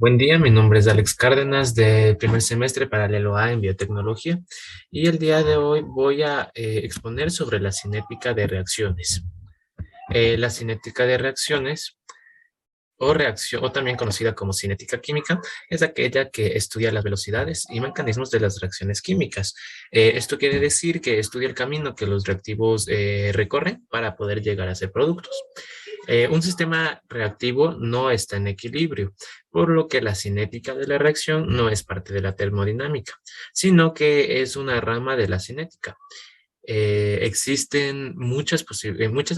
Buen día, mi nombre es Alex Cárdenas de primer semestre paralelo A en biotecnología y el día de hoy voy a exponer sobre la cinética de reacciones. La cinética de reacciones o también conocida como cinética química es aquella que estudia las velocidades y mecanismos de las reacciones químicas. Esto quiere decir que estudia el camino que los reactivos recorren para poder llegar a ser productos. Un sistema reactivo no está en equilibrio, por lo que la cinética de la reacción no es parte de la termodinámica, sino que es una rama de la cinética. Existen muchas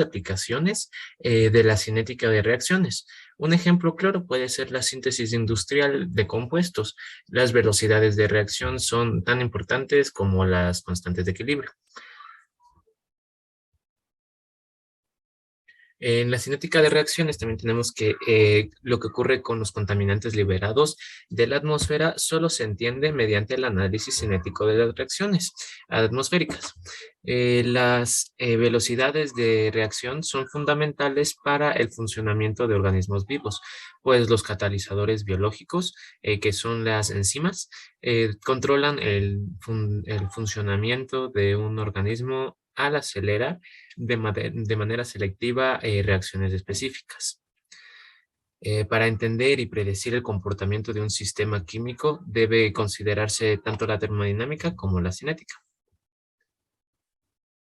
aplicaciones de la cinética de reacciones. Un ejemplo claro puede ser la síntesis industrial de compuestos. Las velocidades de reacción son tan importantes como las constantes de equilibrio. En la cinética de reacciones también tenemos que lo que ocurre con los contaminantes liberados de la atmósfera solo se entiende mediante el análisis cinético de las reacciones atmosféricas. Las velocidades de reacción son fundamentales para el funcionamiento de organismos vivos, pues los catalizadores biológicos, que son las enzimas, controlan el funcionamiento de un organismo al acelerar de manera selectiva reacciones específicas. Para entender y predecir el comportamiento de un sistema químico debe considerarse tanto la termodinámica como la cinética.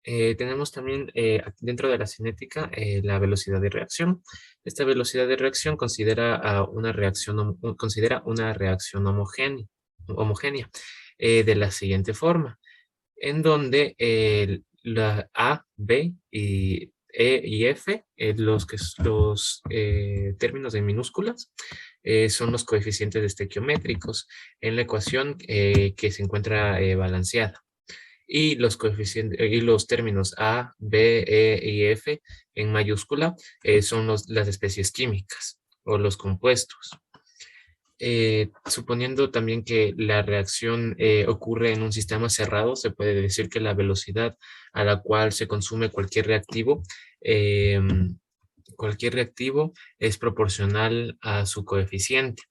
Tenemos también dentro de la cinética la velocidad de reacción. Esta velocidad de reacción considera una reacción homogénea de la siguiente forma, en donde la A, B y E y F, los términos de minúsculas, son los coeficientes estequiométricos en la ecuación que se encuentra balanceada. Y los coeficientes y los términos A, B, E y F en mayúscula son las especies químicas o los compuestos. Suponiendo también que la reacción ocurre en un sistema cerrado, se puede decir que la velocidad a la cual se consume cualquier reactivo es proporcional a su coeficiente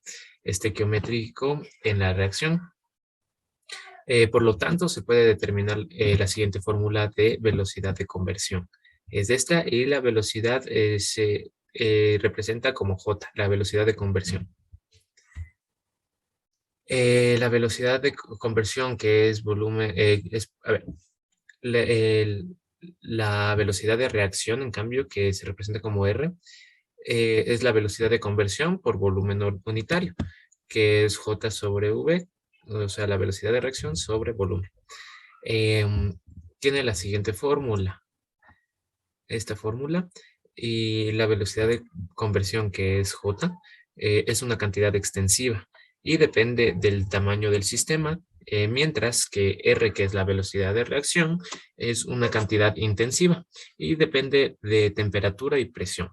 estequiométrico en la reacción. Por lo tanto, se puede determinar la siguiente fórmula de velocidad de conversión. Es esta y la velocidad se representa como J, la velocidad de conversión. La velocidad de conversión, que es volumen, a ver, la velocidad de reacción, en cambio, que se representa como R, es la velocidad de conversión por volumen unitario, que es J sobre V, o sea, la velocidad de reacción sobre volumen. Tiene la siguiente fórmula, esta fórmula, y la velocidad de conversión, que es J, es una cantidad extensiva y depende del tamaño del sistema, mientras que R, que es la velocidad de reacción, es una cantidad intensiva y depende de temperatura y presión.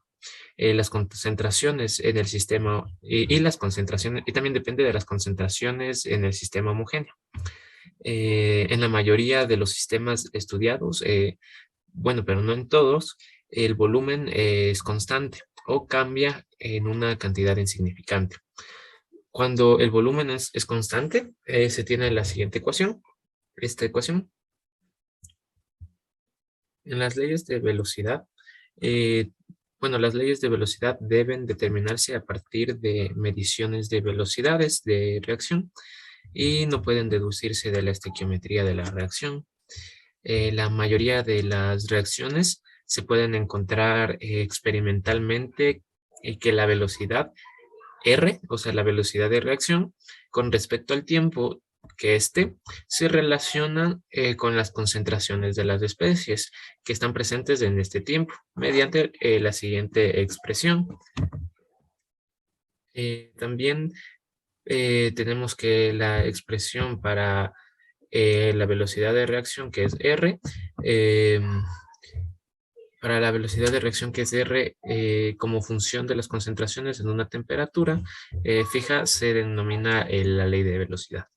Las concentraciones en el sistema y las concentraciones, y también depende de las concentraciones en el sistema homogéneo. En la mayoría de los sistemas estudiados, bueno, pero no en todos, el volumen es constante o cambia en una cantidad insignificante. Cuando el volumen es constante, se tiene la siguiente ecuación. Esta ecuación, en las leyes de velocidad, eh, bueno, las leyes de velocidad deben determinarse a partir de mediciones de velocidades de reacción y no pueden deducirse de la estequiometría de la reacción. La mayoría de las reacciones se pueden encontrar experimentalmente y que la velocidad R, o sea, la velocidad de reacción, con respecto al tiempo que éste se relaciona con las concentraciones de las especies que están presentes en este tiempo, mediante la siguiente expresión. También tenemos que la expresión para la velocidad de reacción, que es R, eh, para la velocidad de reacción, que es R, como función de las concentraciones en una temperatura fija, se denomina la ley de velocidad.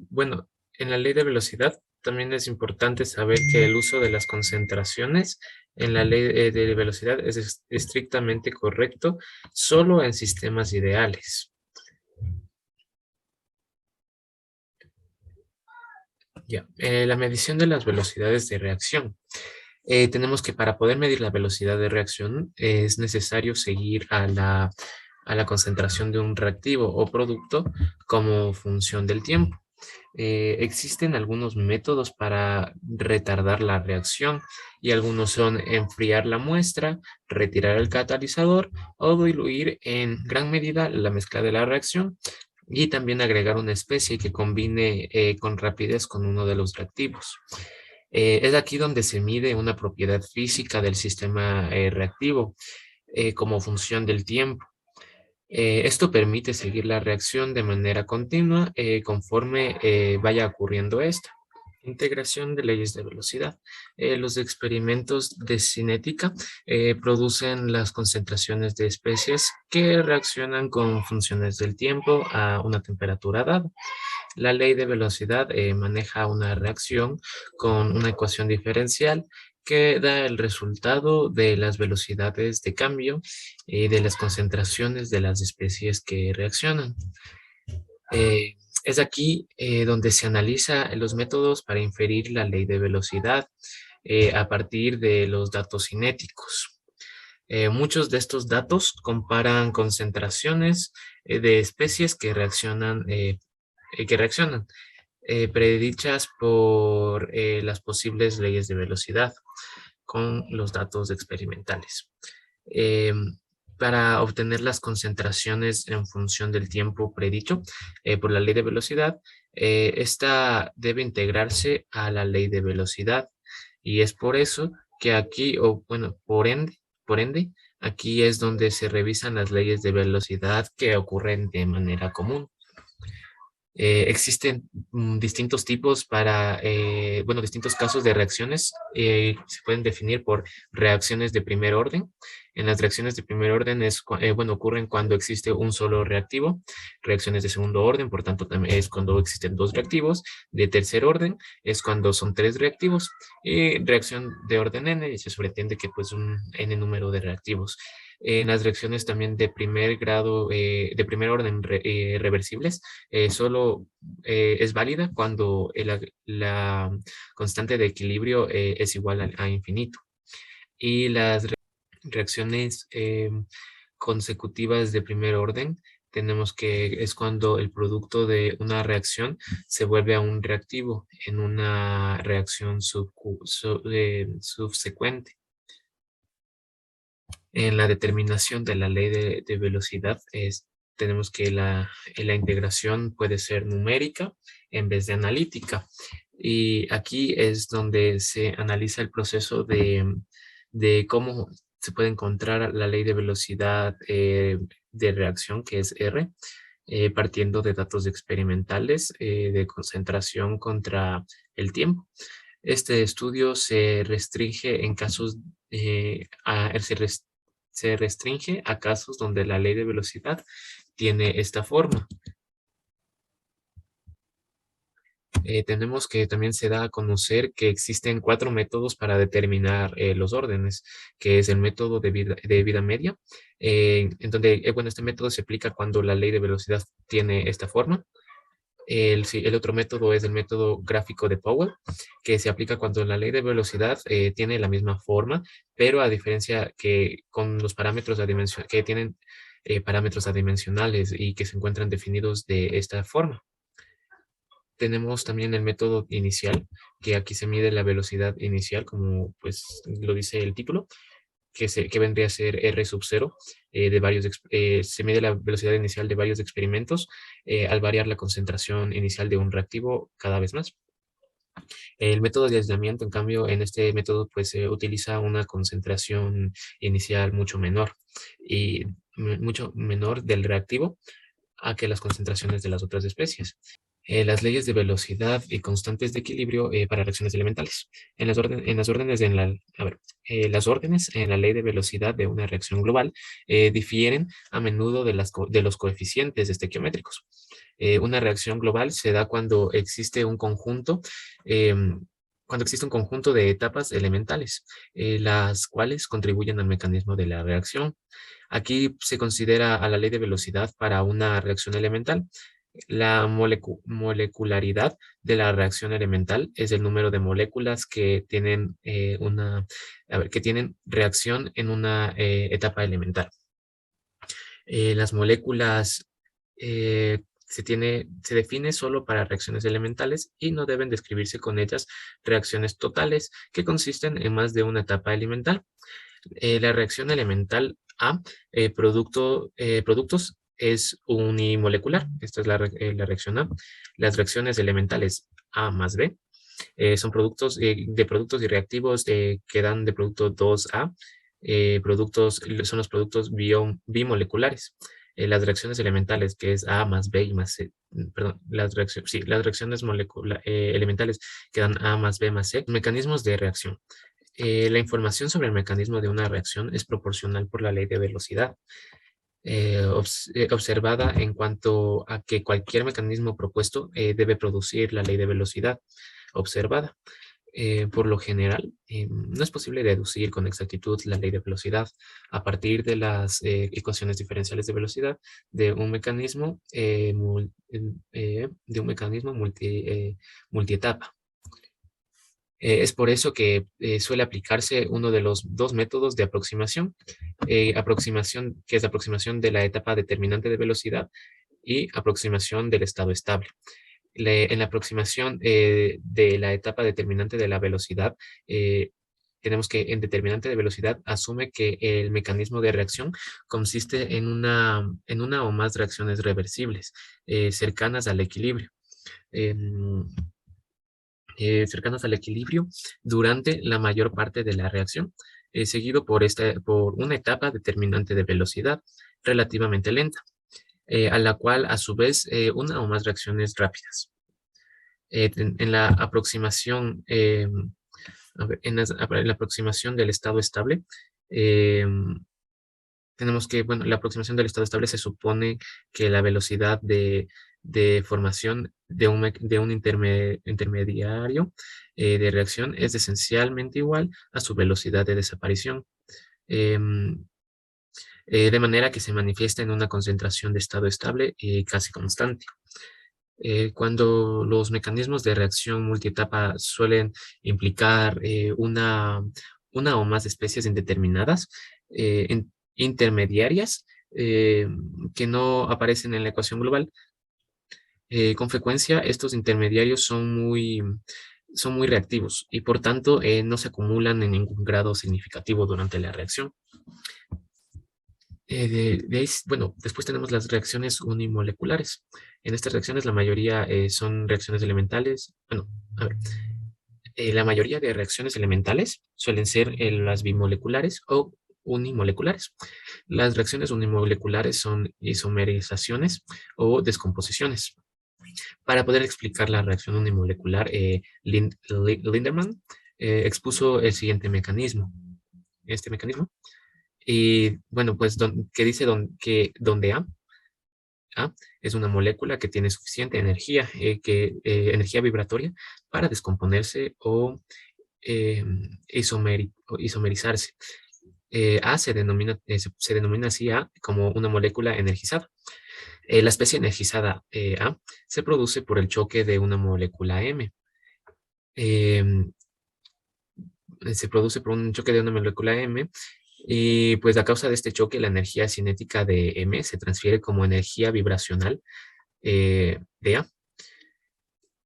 Bueno, en la ley de velocidad también es importante saber que el uso de las concentraciones en la ley de velocidad es estrictamente correcto solo en sistemas ideales. Ya, la medición de las velocidades de reacción. Tenemos que para poder medir la velocidad de reacción es necesario seguir a la concentración de un reactivo o producto como función del tiempo. Existen algunos métodos para retardar la reacción y algunos son enfriar la muestra, retirar el catalizador o diluir en gran medida la mezcla de la reacción y también agregar una especie que combine con rapidez con uno de los reactivos. Es aquí donde se mide una propiedad física del sistema reactivo como función del tiempo. Esto permite seguir la reacción de manera continua conforme vaya ocurriendo esta. Integración de leyes de velocidad. Los experimentos de cinética producen las concentraciones de especies que reaccionan con funciones del tiempo a una temperatura dada. La ley de velocidad maneja una reacción con una ecuación diferencial que da el resultado de las velocidades de cambio y de las concentraciones de las especies que reaccionan. Es aquí donde se analiza los métodos para inferir la ley de velocidad a partir de los datos cinéticos. Muchos de estos datos comparan concentraciones de especies que reaccionan predichas por las posibles leyes de velocidad con los datos experimentales. Eh, para obtener las concentraciones en función del tiempo predicho por la ley de velocidad, esta debe integrarse a la ley de velocidad y es por eso que aquí, o bueno, por ende, aquí es donde se revisan las leyes de velocidad que ocurren de manera común. Existen distintos tipos bueno, distintos casos de reacciones. Se pueden definir por reacciones de primer orden. En las reacciones de primer orden bueno, ocurren cuando existe un solo reactivo. Reacciones de segundo orden, por tanto, también es cuando existen dos reactivos. De tercer orden es cuando son tres reactivos. Y reacción de orden n, y se sobreentiende que pues un n número de reactivos. En las reacciones también de primer grado, de primer orden reversibles, solo es válida cuando la constante de equilibrio es igual a infinito. Y las reacciones consecutivas de primer orden, tenemos que es cuando el producto de una reacción se vuelve a un reactivo en una reacción subsecuente. En la determinación de la ley de velocidad tenemos que la integración puede ser numérica en vez de analítica. Y aquí es donde se analiza el proceso de cómo se puede encontrar la ley de velocidad de reacción, que es R, partiendo de datos experimentales de concentración contra el tiempo. Este estudio se restringe en casos, se restringe a casos donde la ley de velocidad tiene esta forma. Tenemos que también se da a conocer que existen 4 métodos para determinar los órdenes, que es el método de vida media, en donde, bueno, este método se aplica cuando la ley de velocidad tiene esta forma. El otro método es el método gráfico de Powell, que se aplica cuando la ley de velocidad tiene la misma forma, pero a diferencia que con los parámetros que tienen parámetros adimensionales y que se encuentran definidos de esta forma. Tenemos también el método inicial, que aquí se mide la velocidad inicial, como pues lo dice el título, que vendría a ser R sub 0 se mide la velocidad inicial de varios experimentos al variar la concentración inicial de un reactivo cada vez más. El método de aislamiento, en cambio, en este método pues se utiliza una concentración inicial mucho menor y mucho menor del reactivo a que las concentraciones de las otras especies. Las leyes de velocidad y constantes de equilibrio para reacciones elementales. En las órdenes las órdenes en la ley de velocidad de una reacción global difieren a menudo de los coeficientes estequiométricos. Una reacción global se da cuando existe un conjunto cuando existe un conjunto de etapas elementales, las cuales contribuyen al mecanismo de la reacción. Aquí se considera a la ley de velocidad para una reacción elemental. La molecularidad de la reacción elemental es el número de moléculas que tienen, que tienen reacción en una etapa elemental. Las moléculas se define solo para reacciones elementales y no deben describirse con ellas reacciones totales que consisten en más de una etapa elemental. La reacción elemental A, productos, es unimolecular. Esta es la reacción A. Las reacciones elementales A más B son productos de productos y reactivos que dan de producto 2A. Son los productos bimoleculares. Las reacciones elementales, que es A más B y más C, perdón, las reacciones elementales que dan A más B más C, mecanismos de reacción. La información sobre el mecanismo de una reacción es proporcional por la ley de velocidad, observada en cuanto a que cualquier mecanismo propuesto debe producir la ley de velocidad observada. Por lo general, no es posible deducir con exactitud la ley de velocidad a partir de las ecuaciones diferenciales de velocidad de un mecanismo, multietapa. Es por eso que suele aplicarse uno de los dos métodos de aproximación, que es la aproximación de la etapa determinante de velocidad y aproximación del estado estable. En la aproximación de la etapa determinante de la velocidad, tenemos que en determinante de velocidad asume que el mecanismo de reacción consiste en una o más reacciones reversibles cercanas al equilibrio. Cercanas al equilibrio durante la mayor parte de la reacción, seguido por una etapa determinante de velocidad relativamente lenta, a la cual a su vez una o más reacciones rápidas. En la aproximación, en la aproximación del estado estable, tenemos que, bueno, la aproximación del estado estable se supone que la velocidad de formación de un intermediario de reacción es esencialmente igual a su velocidad de desaparición, em, de manera que se manifiesta en una concentración de estado estable casi constante. Cuando los mecanismos de reacción multietapa suelen implicar una o más especies indeterminadas, intermediarias, que no aparecen en la ecuación global, con frecuencia estos intermediarios son muy reactivos y por tanto no se acumulan en ningún grado significativo durante la reacción. Bueno, después tenemos las reacciones unimoleculares. En estas reacciones la mayoría son reacciones elementales. Bueno, a ver, la mayoría de reacciones elementales suelen ser las bimoleculares o unimoleculares. Las reacciones unimoleculares son isomerizaciones o descomposiciones. Para poder explicar la reacción unimolecular, Lindemann expuso el siguiente mecanismo. Este mecanismo. Y bueno, pues que dice que donde A es una molécula que tiene suficiente energía, energía vibratoria para descomponerse o isomerizarse. A se denomina así A como una molécula energizada. La especie energizada A se produce por el choque de una molécula M. Se produce por un choque de una molécula M y pues a causa de este choque la energía cinética de M se transfiere como energía vibracional de A.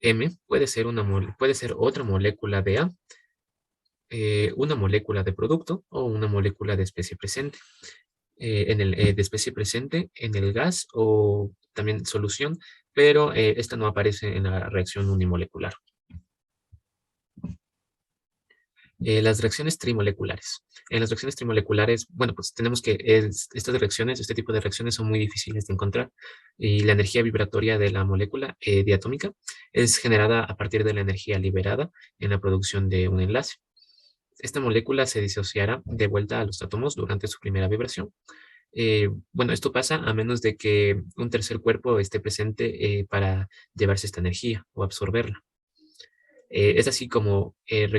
M puede ser otra molécula de A, una molécula de producto o una molécula de especie presente. De especie presente en el gas o también solución, pero esta no aparece en la reacción unimolecular. Las reacciones trimoleculares. En las reacciones trimoleculares, bueno, pues tenemos que este tipo de reacciones son muy difíciles de encontrar y la energía vibratoria de la molécula diatómica es generada a partir de la energía liberada en la producción de un enlace. Esta molécula se disociará de vuelta a los átomos durante su primera vibración. Bueno, esto pasa a menos de que un tercer cuerpo esté presente para llevarse esta energía o absorberla. Es así como, es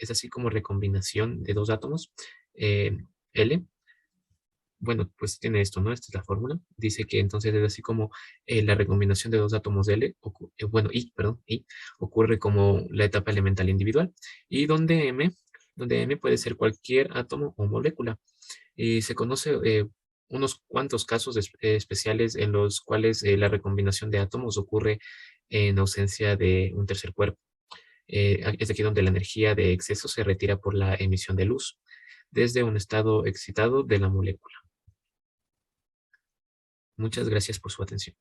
así como recombinación de dos átomos, eh, L. Bueno, pues tiene esto, ¿no? Esta es la fórmula. Dice que entonces es así como la recombinación de dos átomos de L, bueno, I, perdón, I, ocurre como la etapa elemental individual, y donde M puede ser cualquier átomo o molécula. Y se conoce unos cuantos casos especiales en los cuales la recombinación de átomos ocurre en ausencia de un tercer cuerpo. Es aquí donde la energía de exceso se retira por la emisión de luz desde un estado excitado de la molécula. Muchas gracias por su atención.